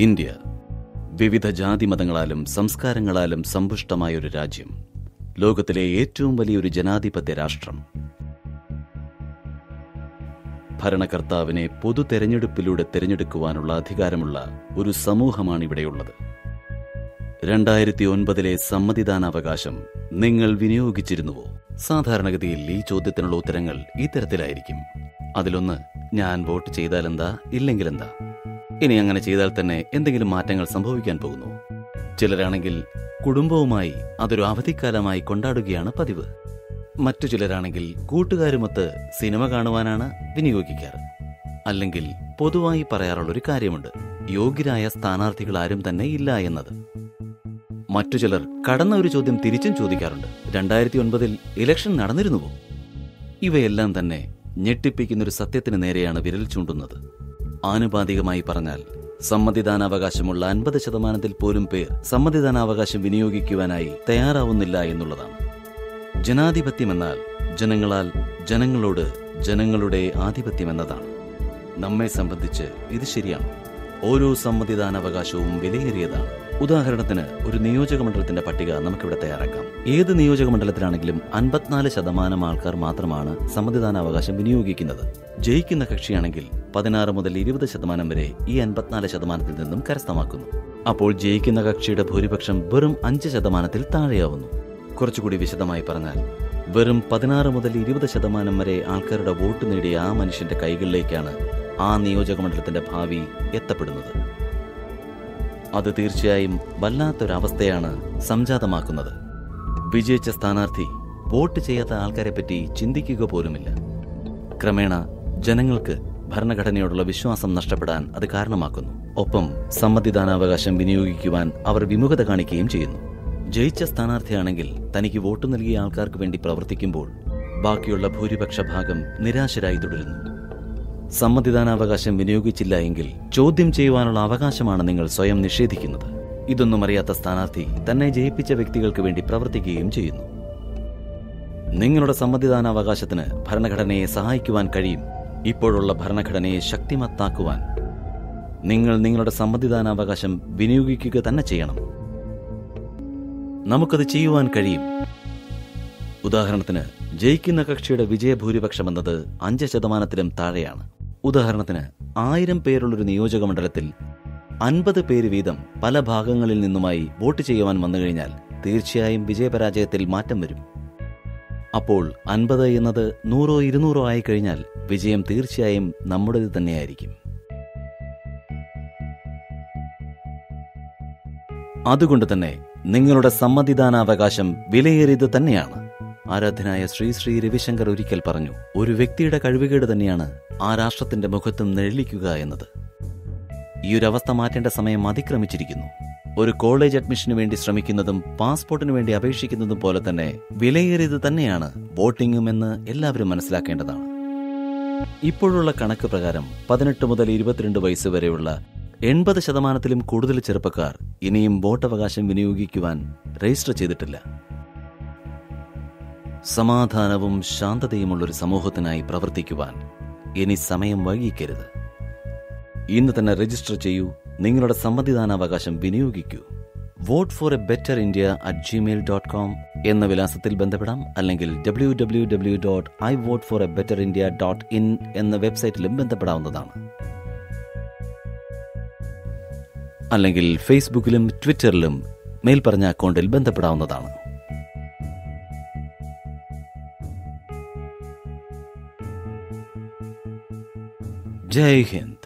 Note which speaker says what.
Speaker 1: India വിവിധ ജാതിമതങ്ങളാലും സംസ്കാരങ്ങളാലും സമ്പുഷ്ടമായൊരു രാജ്യം. ലോകത്തിലെ ഏറ്റവും വലിയൊരു ജനാധിപത്യ രാഷ്ട്രം. ഭരണകർത്താവിനെ പൊതു തെരഞ്ഞെടുപ്പിലൂടെ തെരഞ്ഞെടുക്കുവാനുള്ള അധികാരമുള്ള ഒരു സമൂഹമാണ് ഇവിടെയുള്ളത്. 2009 സമ്മതിദാനാവകാശം നിങ്ങൾ വിനിയോഗിച്ചിരുന്നുവോ? സാധാരണഗതിയിൽ ഈ ചോദ്യത്തിനുള്ള ഉത്തരങ്ങൾ ഇത്തരത്തിലായിരിക്കും. അതിലൊന്ന്, ഞാൻ വോട്ട് ചെയ്താലെന്താ, ഇല്ലെങ്കിലെന്താ, ഇനി അങ്ങനെ ചെയ്താൽ തന്നെ എന്തെങ്കിലും മാറ്റങ്ങൾ സംഭവിക്കാൻ പോകുന്നു. ചിലരാണെങ്കിൽ കുടുംബവുമായി അതൊരു അവധിക്കാലമായി കൊണ്ടാടുകയാണ് പതിവ്. മറ്റു ചിലരാണെങ്കിൽ കൂട്ടുകാരുമൊത്ത് സിനിമ കാണുവാനാണ് വിനിയോഗിക്കാറ്. അല്ലെങ്കിൽ പൊതുവായി പറയാറുള്ളൊരു കാര്യമുണ്ട്, യോഗ്യരായ സ്ഥാനാർത്ഥികൾ ആരും തന്നെ ഇല്ല എന്നത്. മറ്റു ചിലർ കടന്ന ഒരു ചോദ്യം തിരിച്ചും ചോദിക്കാറുണ്ട്, 2009 ഇലക്ഷൻ നടന്നിരുന്നുവോ? ഇവയെല്ലാം തന്നെ ഞെട്ടിപ്പിക്കുന്നൊരു സത്യത്തിന് നേരെയാണ് വിരൽ ചൂണ്ടുന്നത്. ആനുപാതികമായി പറഞ്ഞാൽ സമ്മതിദാനാവകാശമുള്ള 50% പോലും പേർ സമ്മതിദാനാവകാശം വിനിയോഗിക്കുവാനായി തയ്യാറാവുന്നില്ല എന്നുള്ളതാണ്. ജനാധിപത്യമെന്നാൽ ജനങ്ങളാൽ ജനങ്ങളോട് ജനങ്ങളുടെ ആധിപത്യമെന്നതാണ്. നമ്മെ സംബന്ധിച്ച് ഇത് ശരിയാണ്. ഓരോ സമ്മതിദാനാവകാശവും വിലയേറിയതാണ്. ഉദാഹരണത്തിന്, ഒരു നിയോജക മണ്ഡലത്തിന്റെ പട്ടിക നമുക്കിവിടെ തയ്യാറാക്കാം. ഏത് നിയോജക മണ്ഡലത്തിലാണെങ്കിലും 54% ആൾക്കാർ മാത്രമാണ് സമ്മതിദാനാവകാശം വിനിയോഗിക്കുന്നത്. ജയിക്കുന്ന കക്ഷിയാണെങ്കിൽ 16 മുതൽ 20% വരെ ഈ 54% നിന്നും കരസ്ഥമാക്കുന്നു. അപ്പോൾ ജയിക്കുന്ന കക്ഷിയുടെ ഭൂരിപക്ഷം വെറും 5% താഴെയാവുന്നു. കുറച്ചുകൂടി വിശദമായി പറഞ്ഞാൽ, വെറും 16 മുതൽ 20% വരെ ആൾക്കാരുടെ വോട്ട് നേടിയ ആ മനുഷ്യന്റെ കൈകളിലേക്കാണ് ആ നിയോജക മണ്ഡലത്തിന്റെ ഭാവി എത്തപ്പെടുന്നത്. അത് തീർച്ചയായും വല്ലാത്തൊരവസ്ഥയാണ് സംജാതമാക്കുന്നത്. വിജയിച്ച സ്ഥാനാർത്ഥി വോട്ട് ചെയ്യാത്ത ആൾക്കാരെ പറ്റി ചിന്തിക്കുക പോലുമില്ല. ക്രമേണ ജനങ്ങൾക്ക് ഭരണഘടനയോടുള്ള വിശ്വാസം നഷ്ടപ്പെടാൻ അത് കാരണമാക്കുന്നു. ഒപ്പം സമ്മതിദാനാവകാശം വിനിയോഗിക്കുവാൻ അവർ വിമുഖത കാണിക്കുകയും ചെയ്യുന്നു. ജയിച്ച സ്ഥാനാർത്ഥിയാണെങ്കിൽ തനിക്ക് വോട്ട് നൽകിയ ആൾക്കാർക്ക് വേണ്ടി പ്രവർത്തിക്കുമ്പോൾ ബാക്കിയുള്ള ഭൂരിപക്ഷ ഭാഗം നിരാശരായി തുടരുന്നു. സമ്മതിദാനാവകാശം വിനിയോഗിച്ചില്ല എങ്കിൽ ചോദ്യം ചെയ്യുവാനുള്ള അവകാശമാണ് നിങ്ങൾ സ്വയം നിഷേധിക്കുന്നത്. ഇതൊന്നും അറിയാത്ത സ്ഥാനാർത്ഥി തന്നെ ജയിപ്പിച്ച വ്യക്തികൾക്ക് വേണ്ടി പ്രവർത്തിക്കുകയും ചെയ്യുന്നു. നിങ്ങളുടെ സമ്മതിദാനാവകാശത്തിന് ഭരണഘടനയെ സഹായിക്കുവാൻ കഴിയും. ഇപ്പോഴുള്ള ഭരണഘടനയെ ശക്തിമത്താക്കുവാൻ നിങ്ങൾ നിങ്ങളുടെ സമ്മതിദാനാവകാശം വിനിയോഗിക്കുക തന്നെ ചെയ്യണം. നമുക്കത് ചെയ്യുവാൻ കഴിയും. ഉദാഹരണത്തിന്, ജയിക്കുന്ന കക്ഷിയുടെ വിജയഭൂരിപക്ഷം എന്നത് 5%-ലും താഴെയാണ്. ഉദാഹരണത്തിന്, 1000 പേരുള്ളൊരു നിയോജക മണ്ഡലത്തിൽ 50 പേര് വീതം പല ഭാഗങ്ങളിൽ നിന്നുമായി വോട്ട് ചെയ്യുവാൻ വന്നു കഴിഞ്ഞാൽ തീർച്ചയായും വിജയപരാജയത്തിൽ മാറ്റം വരും. അപ്പോൾ 50 എന്നത് 100-200 ആയിക്കഴിഞ്ഞാൽ വിജയം തീർച്ചയായും നമ്മുടേത് തന്നെയായിരിക്കും. അതുകൊണ്ട് തന്നെ നിങ്ങളുടെ സമ്മതിദാനാവകാശം വിലയേറിയത് തന്നെയാണ്. ആരാധ്യനായ ശ്രീ രവിശങ്കർ ഒരിക്കൽ പറഞ്ഞു, ഒരു വ്യക്തിയുടെ കഴിവുകേട് തന്നെയാണ് ആ രാഷ്ട്രത്തിന്റെ മുഖത്തും നിഴലിക്കുക എന്നത്. ഈ ഒരു അവസ്ഥ മാറ്റേണ്ട സമയം അതിക്രമിച്ചിരിക്കുന്നു. ഒരു കോളേജ് അഡ്മിഷന് വേണ്ടി ശ്രമിക്കുന്നതും പാസ്പോർട്ടിന് വേണ്ടി അപേക്ഷിക്കുന്നതും പോലെ തന്നെ വിലയേറിയത് തന്നെയാണ് വോട്ടിംഗും എന്ന് എല്ലാവരും മനസ്സിലാക്കേണ്ടതാണ്. ഇപ്പോഴുള്ള കണക്ക് പ്രകാരം 18 മുതൽ 22 വയസ്സ് വരെയുള്ള 80%-ലും കൂടുതൽ ചെറുപ്പക്കാർ ഇനിയും വോട്ടവകാശം വിനിയോഗിക്കുവാൻ രജിസ്റ്റർ ചെയ്തിട്ടില്ല. സമാധാനവും ശാന്തതയുമുള്ളൊരു സമൂഹത്തിനായി പ്രവർത്തിക്കുവാൻ ഇനി സമയം വൈകിക്കരുത്. ഇന്ന് തന്നെ രജിസ്റ്റർ ചെയ്യൂ. നിങ്ങളുടെ സമ്മതിദാനാവകാശം വിനിയോഗിക്കൂ. voteforabetterIndia@gmail.com എന്ന വിലാസത്തിൽ ബന്ധപ്പെടാം. അല്ലെങ്കിൽ www.ivoteforabetterindia.in എന്ന വെബ്സൈറ്റിലും ബന്ധപ്പെടാവുന്നതാണ്. അല്ലെങ്കിൽ ഫേസ്ബുക്കിലും ട്വിറ്ററിലും മേൽപ്പറഞ്ഞ അക്കൗണ്ടിൽ ബന്ധപ്പെടാവുന്നതാണ്. ജയ് ഹിന്ദ്.